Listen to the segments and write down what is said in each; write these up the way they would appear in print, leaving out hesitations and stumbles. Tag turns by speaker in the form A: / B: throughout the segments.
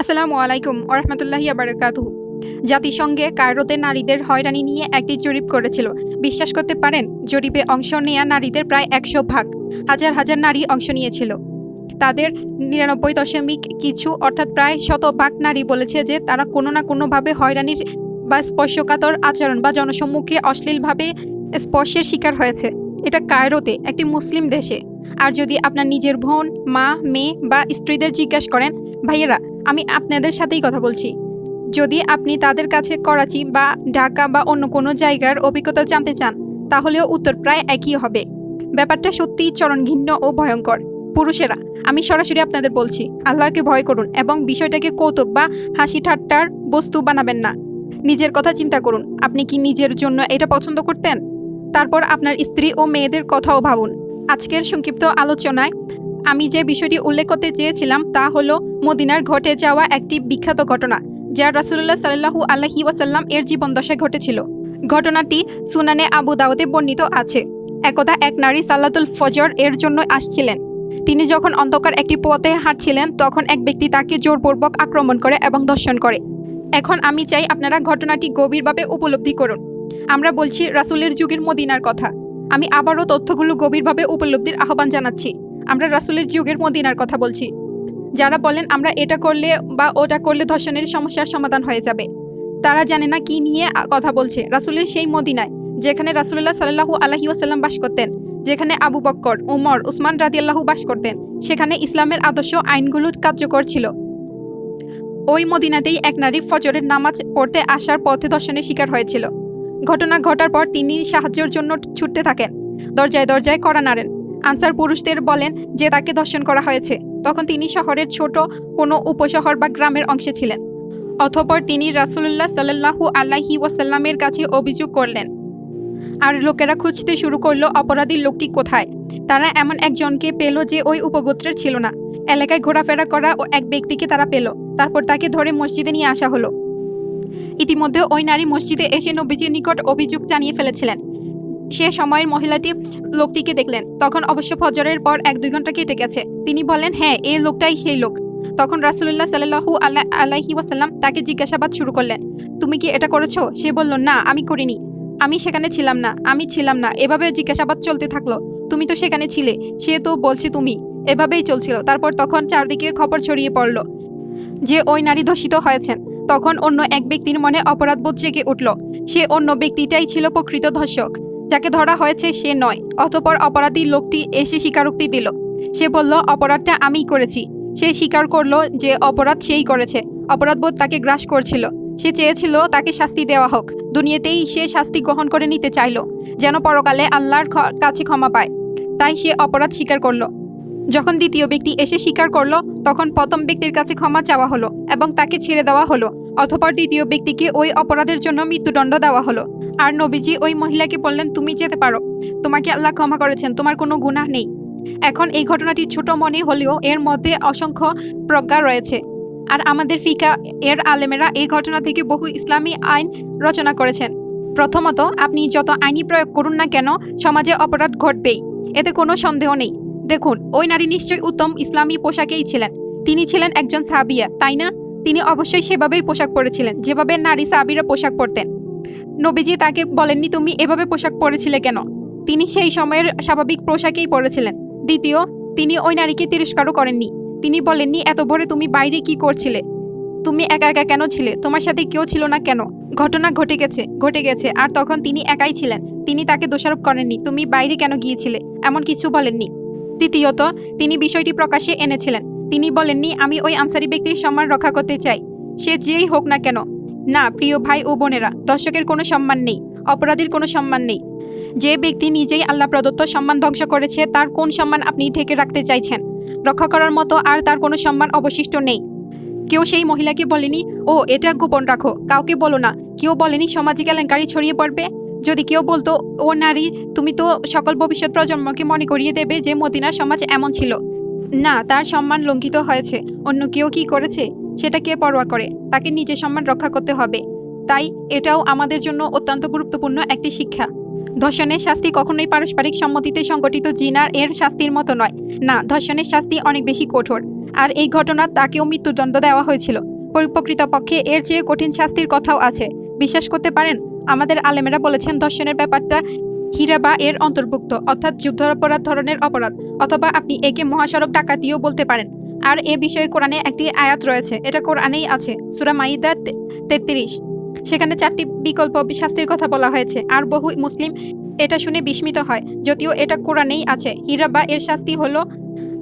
A: আসসালামু আলাইকুম ওরহমতুল্লাহি বারাকাতুহু। জাতিসংঘে কায়রোতে নারীদের হয়রানি নিয়ে একটি জরিপ করেছিল। বিশ্বাস করতে পারেন, জরিপে অংশ নেয়া নারীদের প্রায় ১০০ ভাগ। হাজার হাজার নারী অংশ নিয়েছিল। তাদের ৯৯ দশমিক কিছু অর্থাৎ প্রায় শতভাগ নারী বলেছে যে তারা কোনো না কোনোভাবে হয়রানির বা স্পর্শকাতর আচরণ বা জনসম্মুখে অশ্লীলভাবে স্পর্শের শিকার হয়েছে। এটা কায়রোতে, একটি মুসলিম দেশে। আর যদি আপনার নিজের বোন, মা, মেয়ে বা স্ত্রীদের জিজ্ঞাসা করেন, ভাইয়েরা, আমি আপনাদের সাথেই কথা বলছি, যদি আপনি তাদের কাছে করাচি বা ঢাকা বা অন্য কোনো জায়গার অভিজ্ঞতা জানতে চান, তাহলেও উত্তর প্রায় একই হবে। ব্যাপারটা সত্যিই চরম ঘৃণ্য ও ভয়ঙ্কর। পুরুষেরা, আমি সরাসরি আপনাদের বলছি, আল্লাহকে ভয় করুন এবং বিষয়টাকে কৌতুক বা হাসি ঠাট্টার বস্তু বানাবেন না। নিজের কথা চিন্তা করুন, আপনি কি নিজের জন্য এটা পছন্দ করতেন? তারপর আপনার স্ত্রী ও মেয়েদের কথাও ভাবুন। আজকের সংক্ষিপ্ত আলোচনায় আমি যে বিষয়টি উল্লেখ করতে চেয়েছিলাম তা হলো মদিনার ঘটে যাওয়া একটি বিখ্যাত ঘটনা, যা রাসূলুল্লাহ সাল্লাল্লাহু আলাইহি ওয়াসাল্লাম এর জীবদ্দশায় ঘটেছিল। ঘটনাটি সুনানে আবু দাউদে বর্ণিত আছে। একদা এক নারী সালাতুল ফজর এর জন্য আসছিলেন। তিনি যখন অন্ধকার একটি পথে হাঁটছিলেন, তখন এক ব্যক্তি তাকে জোরপূর্বক আক্রমণ করে এবং ধর্ষণ করে। এখন আমি চাই আপনারা ঘটনাটি গভীরভাবে উপলব্ধি করুন। আমরা বলছি রাসূলের যুগের মদিনার কথা। আমি আবারও তথ্যগুলো গভীরভাবে উপলব্ধির আহ্বান জানাচ্ছি। আমরা রাসূলের যুগের মদিনার কথা বলছি। যারা বলেন আমরা এটা করলে বা ওটা করলে ধর্ষণের সমস্যার সমাধান হয়ে যাবে, তারা জানে না কি নিয়ে কথা বলছে। রাসূলের সেই মদিনায়, যেখানে রাসূলুল্লাহ সাল্লাল্লাহু আলাইহি ওয়াসাল্লাম বাস করতেন, যেখানে আবু বকর, ওমর, উসমান রাদিয়াল্লাহু বাস করতেন, সেখানে ইসলামের আদর্শ আইনগুলো কার্যকর ছিল। ওই মদিনাতেই এক নারী ফজরের নামাজ পড়তে আসার পথে ধর্ষণের শিকার হয়েছিল। ঘটনা ঘটার পর তিনি সাহায্যের জন্য ছুটতে থাকেন। দরজায় দরজায় কড়া নাড়েন। আনসার পুরুষদের বলেন যে তাকে ধর্ষণ করা হয়েছে। তখন তিনি শহরের ছোট কোনো উপশহর বা গ্রামের অংশে ছিলেন। অতঃপর তিনি রাসূলুল্লাহ সাল্লাল্লাহু আলাইহি ওয়াসাল্লামের কাছে অভিযোগ করলেন। আর লোকেরা খুঁজতে শুরু করলো অপরাধী লোকটি কোথায়। তারা এমন একজনকে পেল যে ওই উপগোত্রের ছিল না। এলাকায় ঘোরাফেরা করা ও এক ব্যক্তিকে তারা পেল। তারপর তাকে ধরে মসজিদে নিয়ে আসা হলো। ইতিমধ্যে ওই নারী মসজিদে এসে নবীজির নিকট অভিযোগ জানিয়ে ফেলেছিলেন। সে সময়ের মহিলাটি লোকটিকে দেখলেন। তখন অবশ্য ফজরের পর ১-২ ঘন্টা কেটে গেছে। তিনি বলেন, হ্যাঁ, এই লোকটাই সেই লোক। তখন রাসূলুল্লাহ সাল্লাল্লাহু আলাইহি ওয়াসাল্লাম তাকে জিজ্ঞাসাবাদ শুরু করলেন, তুমি কি এটা করেছো? সে বলল, না, আমি করিনি, আমি সেখানে ছিলাম না, আমি ছিলাম না। এভাবে জিজ্ঞাসাবাদ চলতে থাকলো। তুমি তো সেখানে ছিলে। সে তো বলছে তুমি। এভাবেই চলছিল। তারপর তখন চারদিকে খবর ছড়িয়ে পড়ল যে ওই নারী ধর্ষিত হয়েছেন। তখন অন্য এক ব্যক্তির মনে অপরাধবোধ জেগে উঠল। সে অন্য ব্যক্তিটাই ছিল প্রকৃত ধর্ষক। যাকে ধরা হয়েছে সে নয়। অতঃপর অপরাধী লোকটি এসে স্বীকারোক্তি দিল। সে বলল, অপরাধটা আমিই করেছি। সে স্বীকার করল যে অপরাধ সেই করেছে। অপরাধবোধ তাকে গ্রাস করছিল। সে চেয়েছিল তাকে শাস্তি দেওয়া হোক। দুনিয়াতেই সে শাস্তি গ্রহণ করে নিতে চাইল, যেন পরকালে আল্লাহর কাছে ক্ষমা পায়। তাই সে অপরাধ স্বীকার করল। যখন দ্বিতীয় ব্যক্তি এসে স্বীকার করল, তখন প্রথম ব্যক্তির কাছে ক্ষমা চাওয়া হলো এবং তাকে ছেড়ে দেওয়া হলো। অতঃপর দ্বিতীয় ব্যক্তিকে ওই অপরাধের জন্য মৃত্যুদণ্ড দেওয়া হলো। আর নবীজি ওই মহিলাকে বললেন, তুমি যেতে পারো, তোমাকে আল্লাহ ক্ষমা করেছেন, তোমার কোনো গুনাহ নেই। এখন এই ঘটনাটি ছোট মনে হলেও এর মধ্যে অসংখ্য প্রজ্ঞা রয়েছে। আর আমাদের ফিকা এর আলেমেরা এই ঘটনা থেকে বহু ইসলামী আইন রচনা করেছেন। প্রথমত, আপনি যত আইনি প্রয়োগ করুন না কেন, সমাজে অপরাধ ঘটবেই, এতে কোনো সন্দেহ নেই। দেখুন, ওই নারী নিশ্চয়ই উত্তম ইসলামী পোশাকেই ছিলেন। তিনি ছিলেন একজন সাহাবিয়া, তাই না? তিনি অবশ্যই সেভাবেই পোশাক পরেছিলেন, যেভাবে নারী সাহাবীরা পোশাক পরতেন। নবীজি তাকে বলেননি, তুমি এভাবে পোশাক পরেছিলে কেন? তিনি সেই সময়ের স্বাভাবিক পোশাকেই পরেছিলেন। দ্বিতীয়, তিনি ওই নারীকে তিরস্কারও করেননি। তিনি বলেননি, এত ভোরে তুমি বাইরে কি করছিলে? তুমি একা একা কেন ছিলে? তোমার সাথে কেউ ছিল না কেন? ঘটনা ঘটে গেছে, আর তখন তিনি একাই ছিলেন। তিনি তাকে দোষারোপ করেননি, তুমি বাইরে কেন গিয়েছিলে, এমন কিছু বলেননি। তৃতীয়ত, তিনি বিষয়টি প্রকাশ্যে এনেছিলেন। তিনি বলেননি, আমি ওই আনসারী ব্যক্তির সম্মান রক্ষা করতে চাই, সে যেই হোক না কেন। না, প্রিয় ভাই ও বোনেরা, দর্শকের কোনো সম্মান নেই, অপরাধীর কোনো সম্মান নেই। যে ব্যক্তি নিজেই আল্লাহ প্রদত্ত সম্মান ধ্বংস করেছে, তার কোন সম্মান আপনি ঢেকে রাখতে চাইছেন? রক্ষা করার মতো আর তার কোনো সম্মান অবশিষ্ট নেই। কেউ সেই মহিলাকে বলেনি, ও এটা গোপন রাখো, কাউকে বলো না। কেউ বলেনি সমাজে কেলেঙ্কারি ছড়িয়ে পড়বে। যদি কেউ বলতো, ও নারী, তুমি তো সকল ভবিষ্যৎ প্রজন্মকে মনে করিয়ে দেবে যে মদিনার সমাজ এমন ছিল। না, তার সম্মান লঙ্ঘিত হয়েছে। অন্য কেউ কি করেছে সেটা কে পরোয়া করে? তাকে নিজের সম্মান রক্ষা করতে হবে। তাই এটাও আমাদের জন্য অত্যন্ত গুরুত্বপূর্ণ একটি শিক্ষা। ধর্ষণের শাস্তি কখনোই পারস্পরিক সম্মতিতে সংগঠিত জিনার এর শাস্তির মতো নয়। না, ধর্ষণের শাস্তি অনেক বেশি কঠোর। আর এই ঘটনা তাকেও মৃত্যুদণ্ড দেওয়া হয়েছিল। প্রকৃতপক্ষে এর চেয়ে কঠিন শাস্তির কথাও আছে। বিশ্বাস করতে পারেন, আমাদের আলেমেরা বলেছেন ধর্ষণের ব্যাপারটা হিরাবা এর অন্তর্ভুক্ত, অর্থাৎ যুদ্ধাপরাধ ধরনের অপরাধ, অথবা আপনি একে মহাসড়ক ডাকাতিও বলতে পারেন। আর এ বিষয়ে কোরআনে একটি আয়াত রয়েছে, এটা কোরআনেই আছে, সূরা মাইদা 33। সেখানে 4টি বিকল্প শাস্তির কথা বলা হয়েছে। আর বহু মুসলিম এটা শুনে বিস্মিত হয়, যদিও এটা কোরআনেই আছে। হিরাবা এর শাস্তি হলো,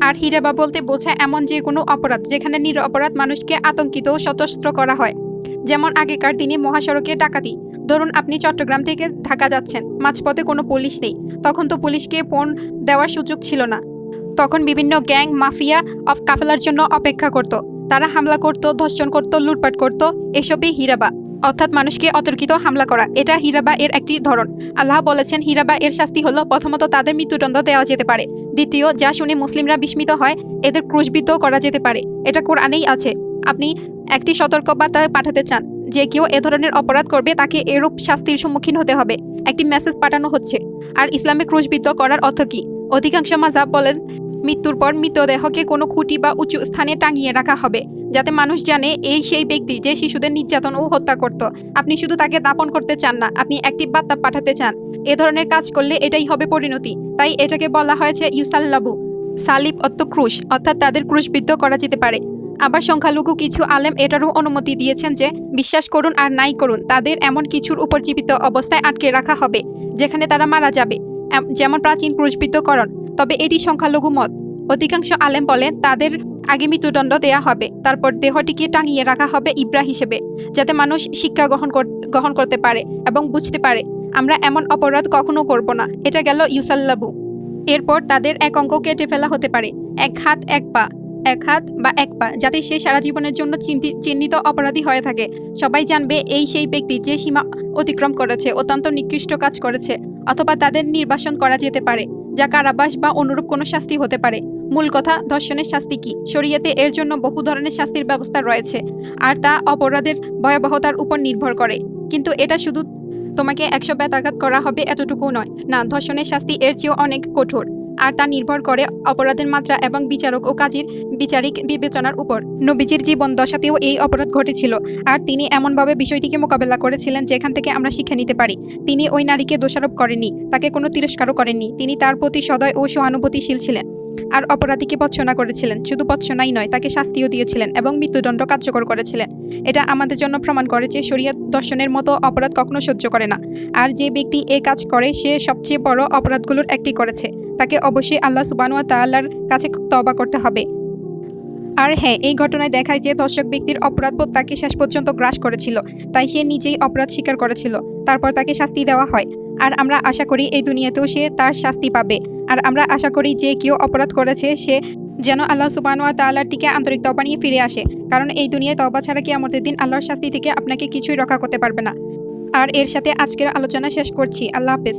A: আর হিরাবা বলতে বোঝায় এমন যে কোনো অপরাধ যেখানে নিরপরাধ মানুষকে আতঙ্কিত ও সতস্ত্র করা হয়। যেমন আগেকার দিনে মহাসড়কে ডাকাতি। ধরুন আপনি চট্টগ্রাম থেকে ঢাকা যাচ্ছেন, মাঝপথে কোনো পুলিশ নেই। তখন তো পুলিশকে ফোন দেওয়ার সুযোগ ছিল না। তখন বিভিন্ন গ্যাং মাফিয়া কাফেলার জন্য অপেক্ষা করত। তারা হামলা করত, ধর্ষণ করত, লুটপাট করত। এসবই হিরাবা, অর্থাৎ মানুষকে অতর্কিত হামলা করা। এটা হিরাবা এর একটি ধরন। আল্লাহ বলেছেন হিরাবা এর শাস্তি হলো, প্রথমত তাদের মৃত্যুদণ্ড দেওয়া যেতে পারে। দ্বিতীয়, যা শুনে মুসলিমরা বিস্মিত হয়, এদের ক্রুশবিদ্ধ করা যেতে পারে। এটা কোরআনেই আছে। আপনি একটি সতর্কবার্তা পাঠাতে চান যে কেউ এ ধরনের অপরাধ করবে তাকে এরূপ শাস্তির সম্মুখীন হতে হবে, একটি মেসেজ পাঠানো হচ্ছে। আর ইসলামে ক্রুশবিদ্ধ করার অর্থ কি? অধিকাংশ মাযহাব বলেন মৃত্যুর পর মৃতদেহকে কোনো খুঁটি বা উঁচু স্থানে টাঙিয়ে রাখা হবে, যাতে মানুষ জানে এই সেই ব্যক্তি যে শিশুদের নির্যাতন ও হত্যা করত। আপনি শুধু তাকে দাপন করতে চান না, আপনি একটি বার্তা পাঠাতে চান। এ ধরনের কাজ করলে এটাই হবে পরিণতি। তাই এটাকে বলা হয়েছে ইউসাল্লাবু। সালিব অর্থ ক্রুশ, অর্থাৎ তাদের ক্রুশবিদ্ধ করা যেতে পারে। আবার সংখ্যালঘু কিছু আলেম এটারও অনুমতি দিয়েছেন যে বিশ্বাস করুন আর নাই করুন, তাদের এমন কিছুর উপর জীবিত অবস্থায় আটকে রাখা হবে যেখানে তারা মারা যাবে, যেমন প্রাচীন ক্রুশবিদ্ধকরণ। তবে এটি সংখ্যালঘু মত। অধিকাংশ আলেম বলেন তাদের আগে মৃত্যুদণ্ড দেয়া হবে, তারপর দেহটিকে টাঙিয়ে রাখা হবে ইব্রা হিসেবে, যাতে মানুষ শিক্ষা গ্রহণ করতে পারে এবং বুঝতে পারে আমরা এমন অপরাধ কখনো করব না। এটা গেল ইউসাল্লাবু। এরপর তাদের এক অঙ্গ কেটে ফেলা হতে পারে, এক হাত বা এক পা, যাতে সে সারা জীবনের জন্য চিহ্নিত অপরাধী হয়ে থাকে। সবাই জানবে এই সেই ব্যক্তি যে সীমা অতিক্রম করেছে, অত্যন্ত নিকৃষ্ট কাজ করেছে। অথবা তাদের নির্বাসন করা যেতে পারে, যা কারাবাস বা অনুরূপ কোনো শাস্তি হতে পারে। মূল কথা, ধর্ষণের শাস্তি কি? শরীয়তে এর জন্য বহু ধরনের শাস্তির ব্যবস্থা রয়েছে, আর তা অপরাধের ভয়াবহতার উপর নির্ভর করে। কিন্তু এটা শুধু তোমাকে 100 বেতাঘাত করা হবে এতটুকু নয়। না, ধর্ষণের শাস্তি এর চেয়েও অনেক কঠোর, আর তা নির্ভর করে অপরাধের মাত্রা এবং বিচারক ও কাজীর বিচারিক বিবেচনার উপর। নবীজির জীবন দশাতেও এই অপরাধ ঘটেছিল, আর তিনি এমনভাবে বিষয়টিকে মোকাবেলা করেছিলেন যেখান থেকে আমরা শিক্ষা নিতে পারি। তিনি ওই নারীকে দোষারোপ করেননি, তাকে কোনো তিরস্কারও করেননি। তিনি তার প্রতি সদয় ও সহানুভূতিশীল ছিলেন, আর অপরাধীকে ভর্ৎসনা করেছিলেন। শুধু ভর্ৎসনাই নয়, তাকে শাস্তিও দিয়েছিলেন এবং মৃত্যুদণ্ড কার্যকর করেছিলেন। এটা আমাদের জন্য প্রমাণ করে যে শরীয়ত ধর্ষণের মতো অপরাধ কখনো সহ্য করে না। আর যে ব্যক্তি এই কাজ করে সে সবচেয়ে বড় অপরাধগুলোর একটি করেছে। তাকে অবশ্যই আল্লাহ সুবহানাহু ওয়া তাআলার কাছে তওবা করতে হবে। আর হ্যাঁ, এই ঘটনায় দেখায় যে ধর্ষক ব্যক্তির অপরাধবোধ তাকে শেষ পর্যন্ত গ্রাস করেছিল। তাই সে নিজেই অপরাধ স্বীকার করেছিল, তারপর তাকে শাস্তি দেওয়া হয়। আর আমরা আশা করি এই দুনিয়াতেও সে তার শাস্তি পাবে। আর আমরা আশা করি যে কেউ অপরাধ করেছে সে যেন আল্লাহ সুবহানাহু ওয়া তাআলার দিকে আন্তরিক তওবা নিয়ে ফিরে আসে, কারণ এই দুনিয়ায় তওবা ছাড়া কিয়ামতের দিন আল্লাহর শাস্তি থেকে আপনাকে কিছুই রক্ষা করতে পারবে না। আর এর সাথে আজকের আলোচনা শেষ করছি। আল্লাহ হাফেজ।